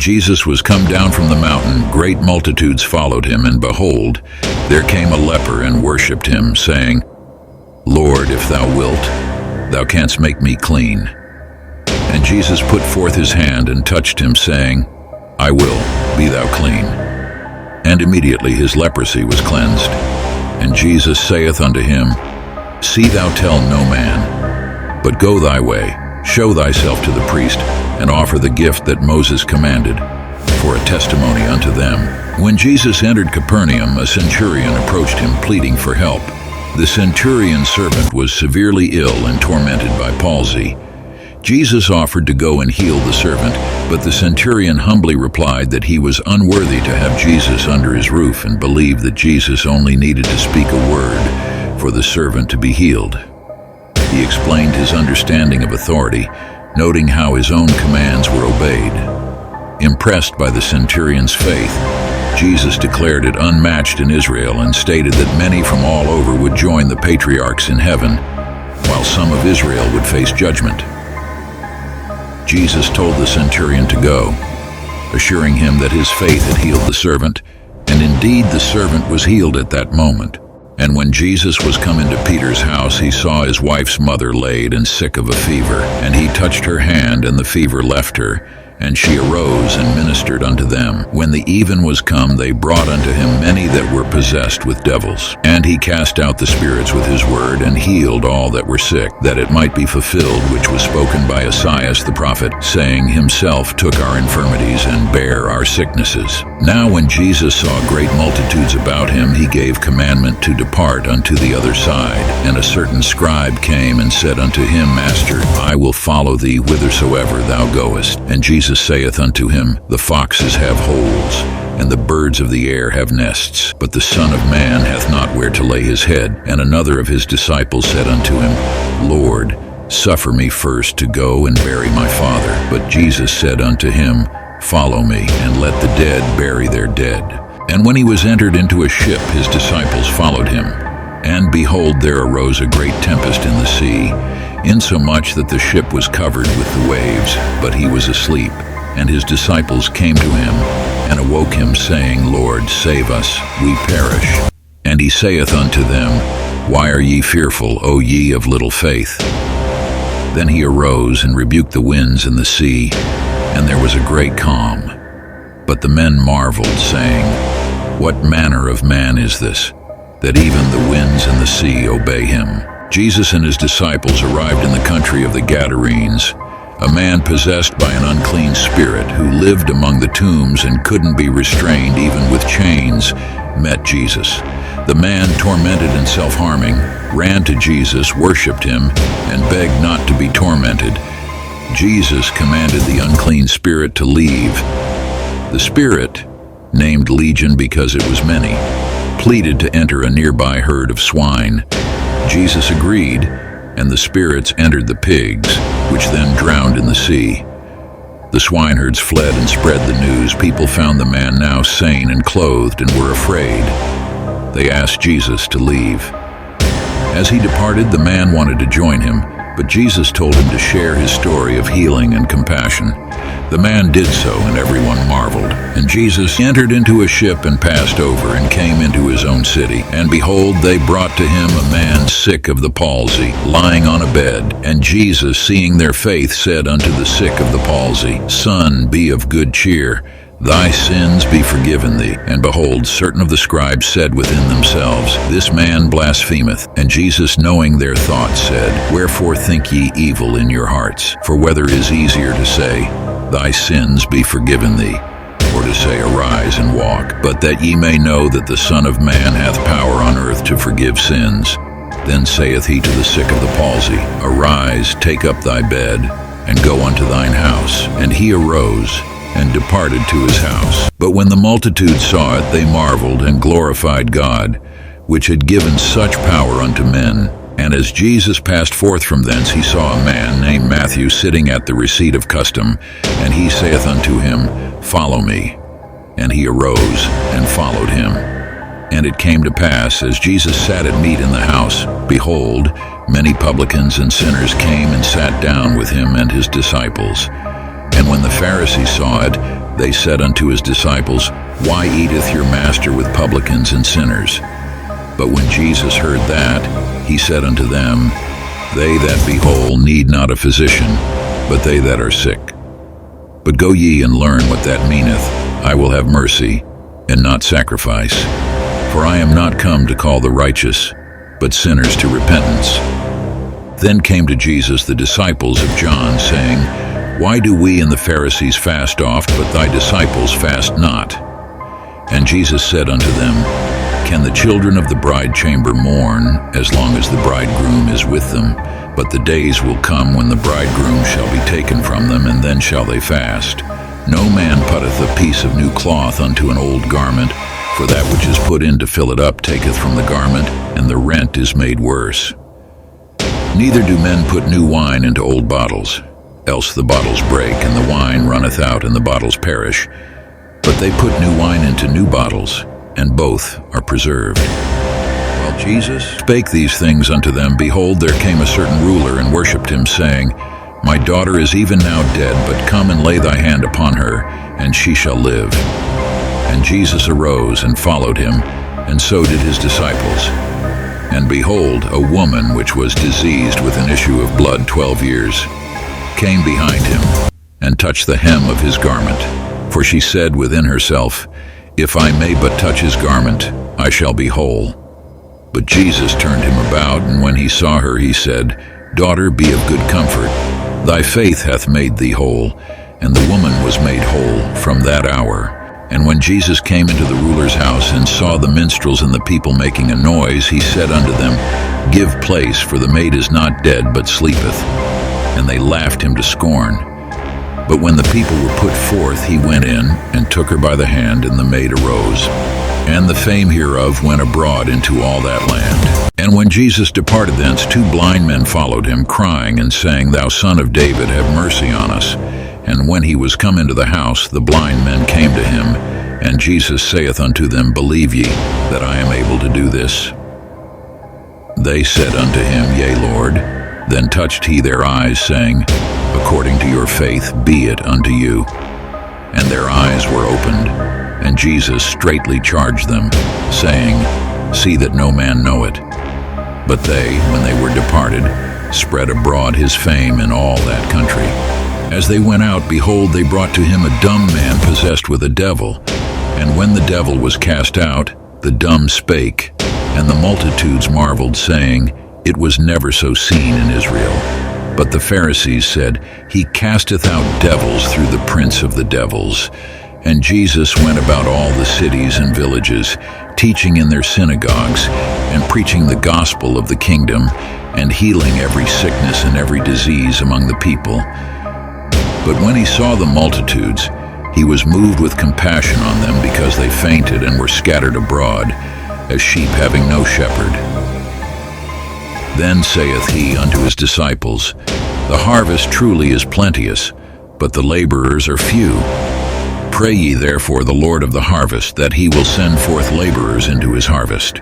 Jesus was come down from the mountain, great multitudes followed him, and behold, there came a leper and worshipped him, saying, Lord, if thou wilt, thou canst make me clean. And Jesus put forth his hand and touched him, saying, I will, be thou clean. And immediately his leprosy was cleansed. And Jesus saith unto him, See thou tell no man, but go thy way, show thyself to the priest, and offer the gift that Moses commanded, for a testimony unto them. When Jesus entered Capernaum, a centurion approached him, pleading for help. The centurion's servant was severely ill and tormented by palsy. Jesus offered to go and heal the servant, but the centurion humbly replied that he was unworthy to have Jesus under his roof and believed that Jesus only needed to speak a word for the servant to be healed. He explained his understanding of authority, noting how his own commands were obeyed. Impressed by the centurion's faith, Jesus declared it unmatched in Israel and stated that many from all over would join the patriarchs in heaven, while some of Israel would face judgment. Jesus told the centurion to go, assuring him that his faith had healed the servant, and indeed the servant was healed at that moment. And when Jesus was come into Peter's house, he saw his wife's mother laid and sick of a fever, and he touched her hand, and the fever left her, and she arose and ministered unto them. When the even was come, they brought unto him many that were possessed with devils. And he cast out the spirits with his word, and healed all that were sick, that it might be fulfilled which was spoken by Esaias the prophet, saying, Himself took our infirmities and bare our sicknesses. Now when Jesus saw great multitudes about him, he gave commandment to depart unto the other side. And a certain scribe came and said unto him, Master, I will follow thee whithersoever thou goest. And Jesus saith unto him, The foxes have holes, and the birds of the air have nests, but the Son of Man hath not where to lay his head. And another of his disciples said unto him, Lord, suffer me first to go and bury my father. But Jesus said unto him, Follow me, and let the dead bury their dead. And when he was entered into a ship, his disciples followed him. And behold, there arose a great tempest in the sea, insomuch that the ship was covered with the waves, but he was asleep. And his disciples came to him, and awoke him, saying, Lord, save us, we perish. And he saith unto them, Why are ye fearful, O ye of little faith? Then he arose and rebuked the winds and the sea, and there was a great calm. But the men marveled, saying, What manner of man is this, that even the winds and the sea obey him? Jesus and his disciples arrived in the country of the Gadarenes. A man possessed by an unclean spirit, who lived among the tombs and couldn't be restrained even with chains, met Jesus. The man, tormented and self-harming, ran to Jesus, worshipped him, and begged not to be tormented. Jesus commanded the unclean spirit to leave. The spirit, named Legion because it was many, pleaded to enter a nearby herd of swine. Jesus agreed, and the spirits entered the pigs, which then drowned in the sea. The swineherds fled and spread the news. People found the man now sane and clothed and were afraid. They asked Jesus to leave. As he departed, the man wanted to join him, but Jesus told him to share his story of healing and compassion. The man did so, and everyone marveled. And Jesus entered into a ship and passed over, and came into his own city. And behold, they brought to him a man sick of the palsy, lying on a bed. And Jesus, seeing their faith, said unto the sick of the palsy, Son, be of good cheer, thy sins be forgiven thee. And behold, certain of the scribes said within themselves, This man blasphemeth. And Jesus, knowing their thoughts, said, Wherefore think ye evil in your hearts? For whether is easier to say, Thy sins be forgiven thee, or to say, Arise and walk? But that ye may know that the Son of Man hath power on earth to forgive sins. Then saith he to the sick of the palsy, Arise, take up thy bed, and go unto thine house. And he arose, and departed to his house. But when the multitude saw it, they marveled, and glorified God, which had given such power unto men. And as Jesus passed forth from thence, he saw a man named Matthew sitting at the receipt of custom, and he saith unto him, Follow me. And he arose, and followed him. And it came to pass, as Jesus sat at meat in the house, behold, many publicans and sinners came and sat down with him and his disciples. And when the Pharisees saw it, They said unto his disciples, Why eateth your master with publicans and sinners? But when Jesus heard that, he said unto them, They that be whole need not a physician, but they that are sick. But go ye and learn what that meaneth, I will have mercy, and not sacrifice. For I am not come to call the righteous, but sinners to repentance. Then came to Jesus the disciples of John, saying, Why do we and the Pharisees fast oft, but thy disciples fast not? And Jesus said unto them, Can the children of the bride chamber mourn, as long as the bridegroom is with them? But the days will come when the bridegroom shall be taken from them, and then shall they fast. No man putteth a piece of new cloth unto an old garment, for that which is put in to fill it up taketh from the garment, and the rent is made worse. Neither do men put new wine into old bottles, else the bottles break, and the wine runneth out, and the bottles perish. But they put new wine into new bottles, and both are preserved. While Jesus spake these things unto them, behold, there came a certain ruler and worshipped him, saying, My daughter is even now dead, but come and lay thy hand upon her, and she shall live. And Jesus arose and followed him, and so did his disciples. And behold, a woman which was diseased with an issue of blood 12 years, came behind him, and touched the hem of his garment. For she said within herself, If I may but touch his garment, I shall be whole. But Jesus turned him about, and when he saw her, he said, Daughter, be of good comfort. Thy faith hath made thee whole. And the woman was made whole from that hour. And when Jesus came into the ruler's house, and saw the minstrels and the people making a noise, he said unto them, Give place, for the maid is not dead, but sleepeth. And they laughed him to scorn. But when the people were put forth, he went in, and took her by the hand, and the maid arose. And the fame hereof went abroad into all that land. And when Jesus departed thence, 2 blind men followed him, crying and saying, Thou Son of David, have mercy on us. And when he was come into the house, the blind men came to him. And Jesus saith unto them, Believe ye that I am able to do this? They said unto him, Yea, Lord. Then touched he their eyes, saying, According to your faith be it unto you. And their eyes were opened. And Jesus straitly charged them, saying, See that no man know it. But they, when they were departed, spread abroad his fame in all that country. As they went out, behold, they brought to him a dumb man possessed with a devil. And when the devil was cast out, the dumb spake, and the multitudes marveled, saying, It was never so seen in Israel. But the Pharisees said, He casteth out devils through the prince of the devils. And Jesus went about all the cities and villages, teaching in their synagogues, and preaching the gospel of the kingdom, and healing every sickness and every disease among the people. But when he saw the multitudes, he was moved with compassion on them, because they fainted and were scattered abroad, as sheep having no shepherd. Then saith he unto his disciples, The harvest truly is plenteous, but the laborers are few. Pray ye therefore the Lord of the harvest, that he will send forth laborers into his harvest.